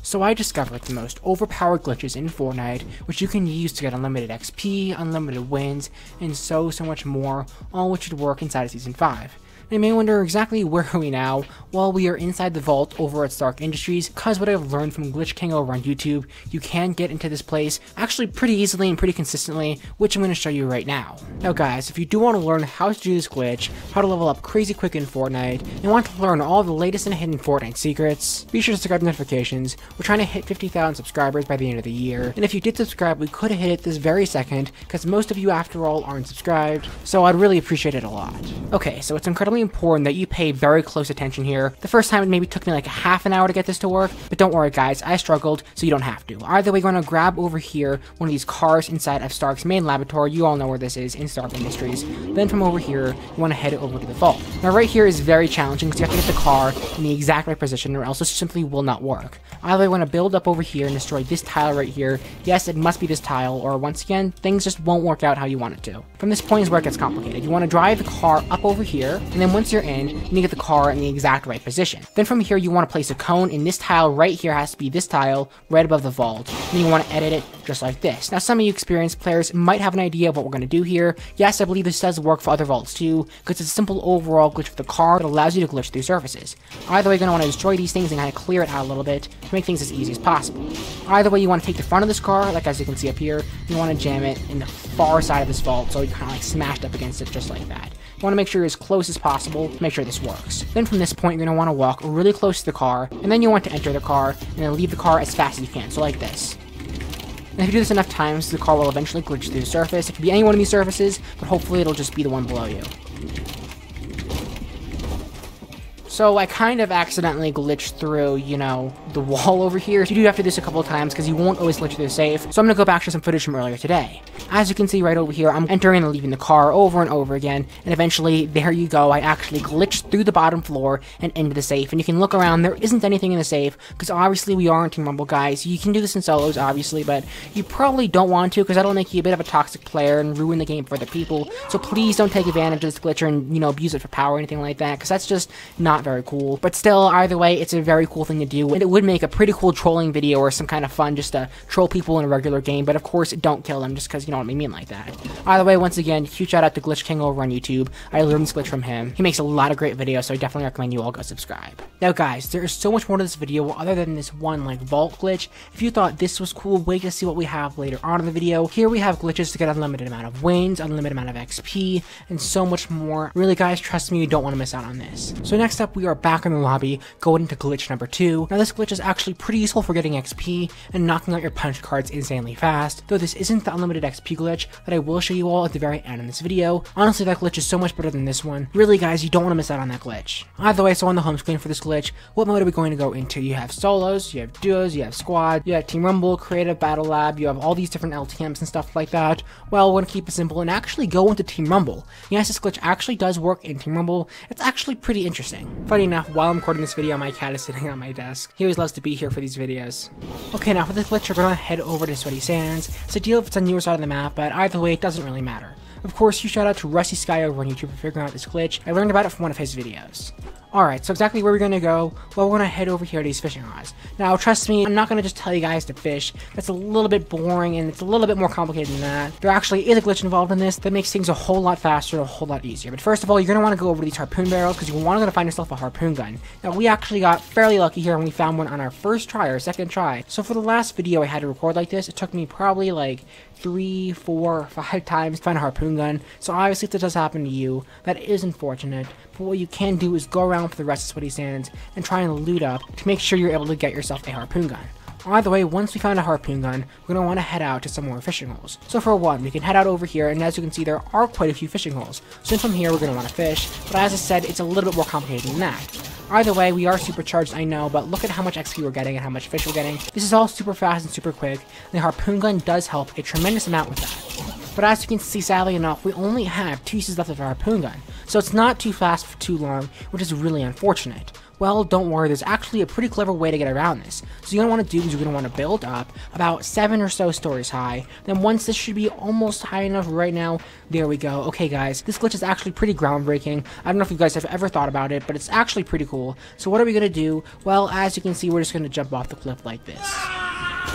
So I discovered the most overpowered glitches in Fortnite, which you can use to get unlimited XP, unlimited wins, and so much more, all which should work inside of Season 5. You may wonder exactly where are we now. Well, we are inside the vault over at Stark Industries, because what I've learned from Glitch King over on YouTube, you can get into this place actually pretty easily and pretty consistently, which I'm going to show you right now. Now guys, if you do want to learn how to do this glitch, how to level up crazy quick in Fortnite, and want to learn all the latest and hidden Fortnite secrets, be sure to subscribe to notifications. We're trying to hit 50,000 subscribers by the end of the year, and if you did subscribe, we could have hit it this very second, because most of you after all aren't subscribed, so I'd really appreciate it a lot. Okay, so it's incredibly important that you pay very close attention here. The first time it maybe took me like half an hour to get this to work, but don't worry guys, I struggled, so you don't have to. Either way, you're going to grab over here one of these cars inside of Stark's main laboratory. You all know where this is, in Stark Industries. Then from over here, you want to head over to the vault. Now right here is very challenging because you have to get the car in the exact right position or else it simply will not work. Either way, you want to build up over here and destroy this tile right here. Yes, it must be this tile, or once again, things just won't work out how you want it to. From this point is where it gets complicated. You want to drive the car up over here, and then once you're in, you need to get the car in the exact right position. Then from here, you want to place a cone, and this tile right here has to be this tile right above the vault. And you want to edit it just like this. Now, some of you experienced players might have an idea of what we're going to do here. Yes, I believe this does work for other vaults too, because it's a simple overall glitch for the car that allows you to glitch through surfaces. Either way, you're going to want to destroy these things and kind of clear it out a little bit to make things as easy as possible. Either way, you want to take the front of this car, like as you can see up here, you want to jam it in the far side of this vault, so you're kind of like smashed up against it just like that. You want to make sure you're as close as possible to make sure this works. Then from this point, you're going to want to walk really close to the car, and then you want to enter the car, and then leave the car as fast as you can, so like this. And if you do this enough times, the car will eventually glitch through the surface. It could be any one of these surfaces, but hopefully it'll just be the one below you. So I kind of accidentally glitched through, you know, the wall over here. You do have to do this a couple of times because you won't always glitch through the safe. So I'm going to go back to some footage from earlier today. As you can see right over here, I'm entering and leaving the car over and over again. And eventually, there you go, I actually glitched through the bottom floor and into the safe. And you can look around, there isn't anything in the safe because obviously we are in Team Rumble, guys. You can do this in solos, obviously, but you probably don't want to because that'll make you a bit of a toxic player and ruin the game for other people. So please don't take advantage of this glitcher and, you know, abuse it for power or anything like that because that's just not very cool. But still, either way, it's a very cool thing to do, and it would make a pretty cool trolling video or some kind of fun just to troll people in a regular game, but of course, don't kill them just because you know what I mean like that. Either way, once again, huge shout out to Glitch King over on YouTube. I learned this glitch from him. He makes a lot of great videos, so I definitely recommend you all go subscribe. Now guys, there is so much more to this video other than this one like vault glitch. If you thought this was cool, wait to see what we have later on in the video. Here we have glitches to get unlimited amount of wins, unlimited amount of XP, and so much more. Really guys, trust me, you don't want to miss out on this. So next up, we are back in the lobby, going into glitch number 2. Now this glitch is actually pretty useful for getting XP and knocking out your punch cards insanely fast, though this isn't the unlimited XP glitch that I will show you all at the very end of this video. Honestly, that glitch is so much better than this one. Really guys, you don't want to miss out on that glitch. Either way, so on the home screen for this glitch, what mode are we going to go into? You have solos, you have duos, you have squad, you have Team Rumble, Creative, Battle Lab, you have all these different LTMs and stuff like that. Well, we're going to keep it simple and actually go into Team Rumble. Yes, this glitch actually does work in Team Rumble. It's actually pretty interesting. Funny enough, while I'm recording this video, my cat is sitting on my desk. He always loves to be here for these videos. Okay, now for this glitch, we're gonna head over to Sweaty Sands. It's a deal if it's on your side of the map, but either way, it doesn't really matter. Of course, huge shout out to Rusty Sky over on YouTube for figuring out this glitch. I learned about it from one of his videos. Alright, so exactly where we're going to go? Well, we're going to head over here to these fishing rods. Now, trust me, I'm not going to just tell you guys to fish. That's a little bit boring, and it's a little bit more complicated than that. There actually is a glitch involved in this that makes things a whole lot faster and a whole lot easier. But first of all, you're going to want to go over to these harpoon barrels because you want to find yourself a harpoon gun. Now, we actually got fairly lucky here and we found one on our first try, our second try. So for the last video I had to record like this, it took me probably like 3, 4, 5 times to find a harpoon gun. So obviously if this does happen to you, that is unfortunate. But what you can do is go around for the rest of Sweaty Sands and try and loot up to make sure you're able to get yourself a harpoon gun. Either way, once we find a harpoon gun, we're going to want to head out to some more fishing holes. So for one, we can head out over here, and as you can see, there are quite a few fishing holes. So from here, we're going to want to fish, but as I said, it's a little bit more complicated than that. Either way, we are supercharged, I know, but look at how much XP we're getting and how much fish we're getting. This is all super fast and super quick, and the harpoon gun does help a tremendous amount with that. But as you can see, sadly enough, we only have 2 uses left of our harpoon gun, so it's not too fast for too long, which is really unfortunate. Well, don't worry, there's actually a pretty clever way to get around this. So you're going to want to do is you're going to want to build up about 7 or so stories high. Then once this should be almost high enough right now, there we go. Okay guys, this glitch is actually pretty groundbreaking. I don't know if you guys have ever thought about it, but it's actually pretty cool. So what are we going to do? Well, as you can see, we're just going to jump off the cliff like this.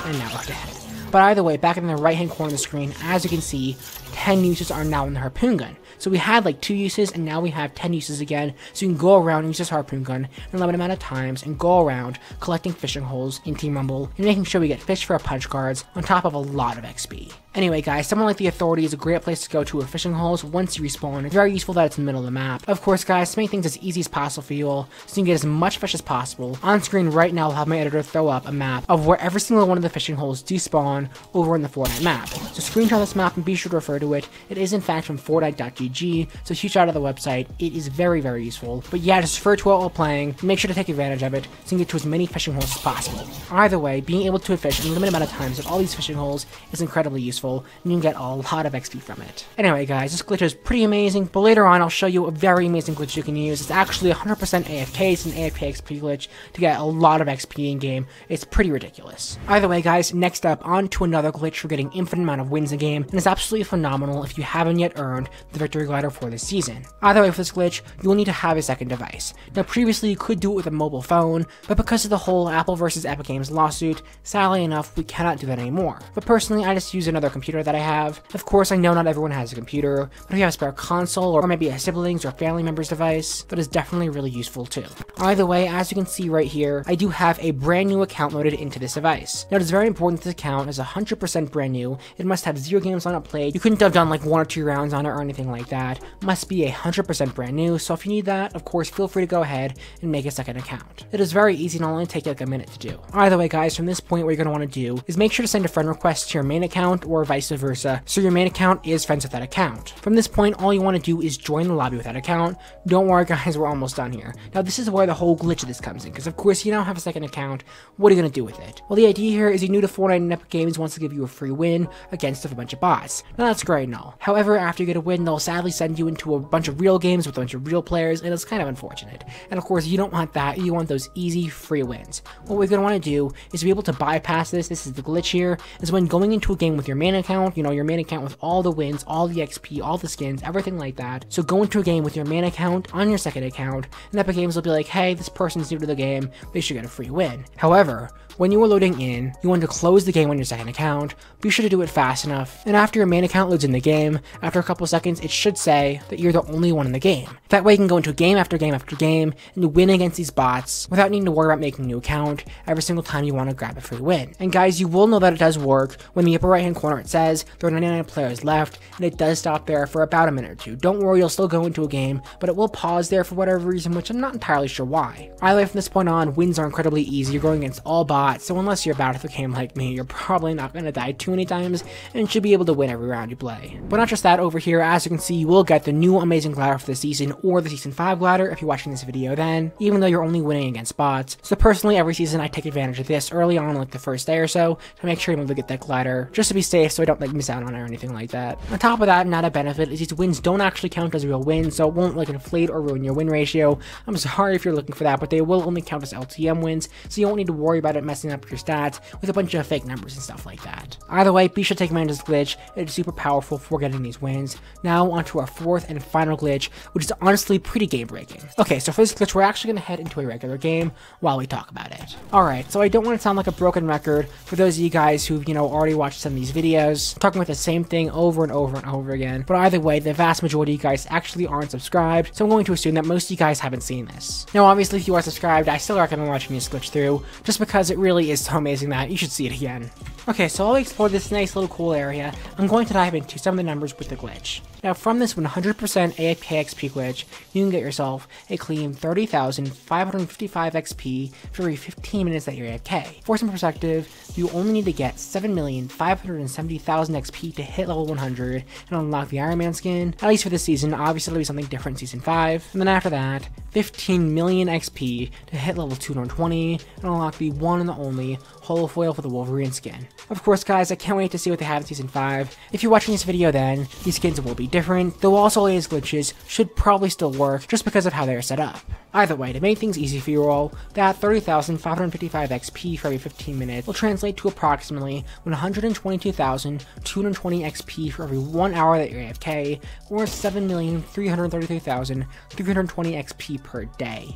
And now we're dead. But either way, back in the right hand corner of the screen, as you can see, 10 uses are now in the harpoon gun. So we had like 2 uses, and now we have 10 uses again. So you can go around and use this harpoon gun an limited amount of times and go around collecting fishing holes in Team Rumble and making sure we get fish for our punch cards on top of a lot of XP. Anyway guys, someone like the Authority is a great place to go to with fishing holes once you respawn. It's very useful that it's in the middle of the map. Of course guys, to make things as easy as possible for you all, so you can get as much fish as possible, on screen right now I'll have my editor throw up a map of where every single one of the fishing holes despawn over in the Fortnite map. So screenshot this map and be sure to refer to it. It is in fact from Fortnite.gg, so huge shout out to the website. It is very, very useful. But yeah, just refer to it while playing, make sure to take advantage of it, so you can get to as many fishing holes as possible. Either way, being able to fish in a limited amount of times at all these fishing holes is incredibly useful, and you can get a lot of XP from it. Anyway guys, this glitch is pretty amazing, but later on I'll show you a very amazing glitch you can use. It's actually 100% AFK, it's an AFK XP glitch to get a lot of XP in game. It's pretty ridiculous. Either way guys, next up, on to another glitch for getting infinite amount of wins in game, and it's absolutely phenomenal if you haven't yet earned the victory glider for this season. Either way, for this glitch, you will need to have a second device. Now previously you could do it with a mobile phone, but because of the whole Apple versus Epic Games lawsuit, sadly enough we cannot do that anymore. But personally I just use another computer that I have. Of course I know not everyone has a computer, but if you have a spare console or maybe a siblings or family member's device, that is definitely really useful too. Either way, as you can see right here, I do have a brand new account loaded into this device. Now it is very important that this account is 100% brand new. It must have 0 games on it played. You couldn't have done like 1 or 2 rounds on it or anything like that. Must be 100% brand new, so if you need that, of course feel free to go ahead and make a second account. It is very easy and it'll only take like a minute to do. Either way guys, from this point what you're going to want to do is make sure to send a friend request to your main account or vice versa, so your main account is friends with that account. From this point all you want to do is join the lobby with that account. Don't worry guys, we're almost done here. Now this is where the whole glitch of this comes in, because of course you now have a second account. What are you going to do with it? Well, the idea here is you're new to Fortnite and Epic Games wants to give you a free win against a bunch of bots. Now that's great and all. However, after you get a win, they'll sadly send you into a bunch of real games with a bunch of real players, and it's kind of unfortunate. And of course you don't want that, you want those easy free wins. What we're going to want to do is be able to bypass this is the glitch here, is when going into a game with your main account, you know, your main account with all the wins, all the XP, all the skins, everything like that. So go into a game with your main account on your second account, and Epic Games will be like, hey, this person's new to the game, they should get a free win. However, when you are loading in, you want to close the game on your second account. Be sure to do it fast enough, and after your main account loads in the game, after a couple seconds, it should say that you're the only one in the game. That way you can go into game after game after game, and win against these bots without needing to worry about making a new account every single time you want to grab a free win. And guys, you will know that it does work when the upper right hand corner it says there are 99 players left, and it does stop there for about a minute or 2. Don't worry, you'll still go into a game, but it will pause there for whatever reason, which I'm not entirely sure why. Either way, from this point on, wins are incredibly easy. You're going against all bots, so unless you're bad at the game like me, you're probably not going to die too many times and should be able to win every round you play. But not just that, over here, as you can see, you will get the new amazing glider for the season, or the season 5 glider if you're watching this video then, even though you're only winning against bots. So personally, every season I take advantage of this early on, like the first day or so, to make sure I'm able to get that glider, just to be safe so I don't like miss out on it or anything like that. On top of that, not a benefit is these wins don't actually count as real wins, so it won't like inflate or ruin your win ratio. I'm sorry if you're looking for that, but they will only count as LTM wins, so you won't need to worry about it messing up your stats with a bunch of fake numbers and stuff like that. Either way, be sure to take advantage of this glitch. It is super powerful for getting these wins. Now onto our 4th and final glitch, which is honestly pretty game breaking. Okay, so for this glitch, we're actually going to head into a regular game while we talk about it. Alright, so I don't want to sound like a broken record for those of you guys who've, already watched some of these videos, talking about the same thing over and over and over again, but either way, the vast majority of you guys actually aren't subscribed, so I'm going to assume that most of you guys haven't seen this. Now obviously, if you are subscribed, I still recommend watching this glitch through, just because it really is so amazing that you should see it again. Okay, so while we explore this nice little cool area, I'm going to dive into some of the numbers with the glitch. Now from this 100% AFK XP glitch, you can get yourself a clean 30,555 XP for every 15 minutes that you're AFK. For some perspective, you only need to get 7,570,000 XP to hit level 100 and unlock the Iron Man skin, at least for this season. Obviously it'll be something different in Season 5, and then after that, 15 million XP to hit level 220 and unlock the one and the only holo foil for the Wolverine skin. Of course guys, I can't wait to see what they have in Season 5. If you're watching this video then, these skins will be different, though also latest glitches should probably still work just because of how they are set up. Either way, to make things easy for you all, that 30,555 XP for every 15 minutes will translate to approximately 122,220 XP for every 1 hour that you're AFK, or 7,333,320 XP per day.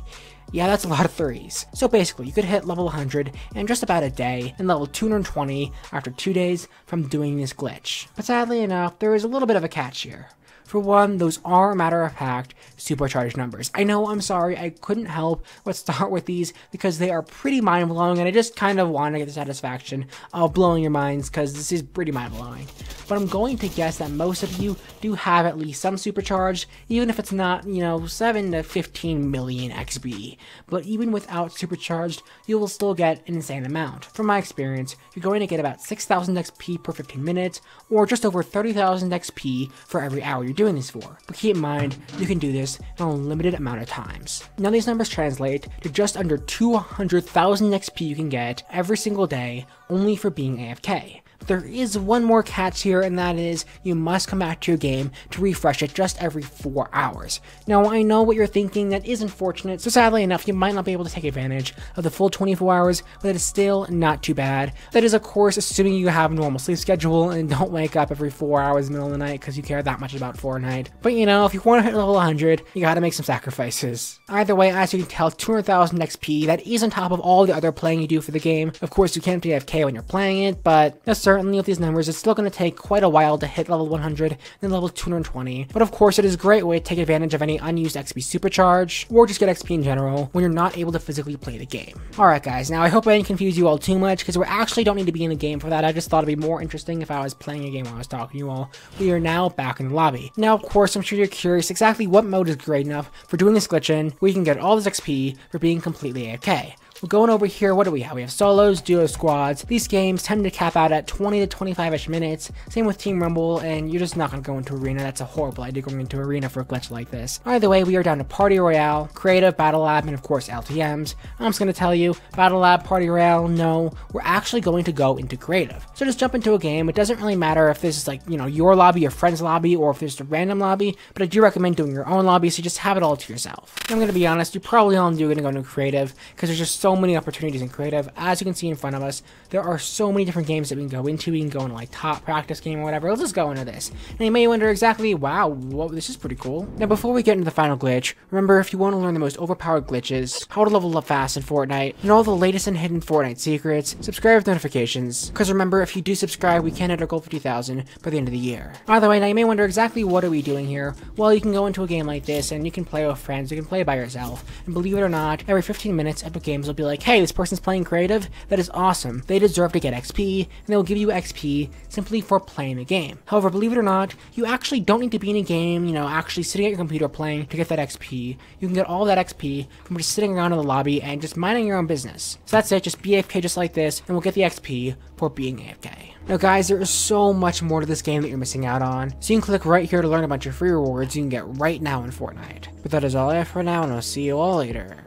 Yeah, that's a lot of 3s. So basically, you could hit level 100 in just about a day, and level 220 after 2 days from doing this glitch. But sadly enough, there is a little bit of a catch here. For one, those are matter-of-fact supercharged numbers. I know, I'm sorry, I couldn't help but start with these because they are pretty mind-blowing, and I just kind of want to get the satisfaction of blowing your minds because this is pretty mind-blowing. But I'm going to guess that most of you do have at least some supercharged, even if it's not, 7 to 15 million XP. But even without supercharged, you will still get an insane amount. From my experience, you're going to get about 6,000 XP per 15 minutes, or just over 30,000 XP for every hour you're doing this for. But keep in mind, you can do this in a limited amount of times. Now these numbers translate to just under 200,000 XP you can get every single day only for being AFK. There is one more catch here, and that is you must come back to your game to refresh it just every 4 hours. Now I know what you're thinking, that is unfortunate, so sadly enough you might not be able to take advantage of the full 24 hours, but it is still not too bad. That is of course assuming you have a normal sleep schedule and don't wake up every 4 hours in the middle of the night because you care that much about Fortnite. But if you want to hit level 100, you gotta make some sacrifices. Either way, as you can tell, 200,000 XP, that is on top of all the other playing you do for the game. Of course you can't be AFK when you're playing it, but certainly with these numbers, it's still going to take quite a while to hit level 100, then level 220. But of course, it is a great way to take advantage of any unused XP supercharge, or just get XP in general when you're not able to physically play the game. Alright guys, now I hope I didn't confuse you all too much, because we actually don't need to be in the game for that. I just thought it'd be more interesting if I was playing a game while I was talking to you all. We are now back in the lobby. Now of course, I'm sure you're curious exactly what mode is great enough for doing this glitch in, where you can get all this XP for being completely AFK. We're going over here, what do we have? We have solos, duos, squads. These games tend to cap out at 20 to 25-ish minutes. Same with Team Rumble, and you're just not going to go into Arena. That's a horrible idea going into Arena for a glitch like this. Either way, we are down to Party Royale, Creative, Battle Lab, and of course LTMs. I'm just going to tell you, Battle Lab, Party Royale, no, we're actually going to go into Creative. So just jump into a game. It doesn't really matter if this is like, your lobby, your friend's lobby, or if there's a random lobby, but I do recommend doing your own lobby, so just have it all to yourself. I'm going to be honest, you probably all do going to go into Creative, because there's just so many opportunities in Creative. As you can see in front of us, there are so many different games that we can go into. We can go into like top practice game or whatever. Let's just go into this. And you may wonder exactly, wow, this is pretty cool. Now before we get into the final glitch, remember if you want to learn the most overpowered glitches, how to level up fast in Fortnite, and all the latest and hidden Fortnite secrets, subscribe with notifications. Because remember, if you do subscribe, we can hit our goal 50,000 by the end of the year. Either way, now you may wonder exactly what are we doing here. Well, you can go into a game like this and you can play with friends, you can play by yourself, and believe it or not, every 15 minutes Epic Games will be like, hey, this person's playing creative, that is awesome. They deserve to get XP, and they will give you XP simply for playing the game. However, believe it or not, you actually don't need to be in a game, actually sitting at your computer playing to get that XP. You can get all that XP from just sitting around in the lobby and just minding your own business. So that's it, just be AFK just like this, and we'll get the XP for being AFK. Now guys, there is so much more to this game that you're missing out on, so you can click right here to learn a bunch of free rewards you can get right now in Fortnite. But that is all I have for now, and I'll see you all later.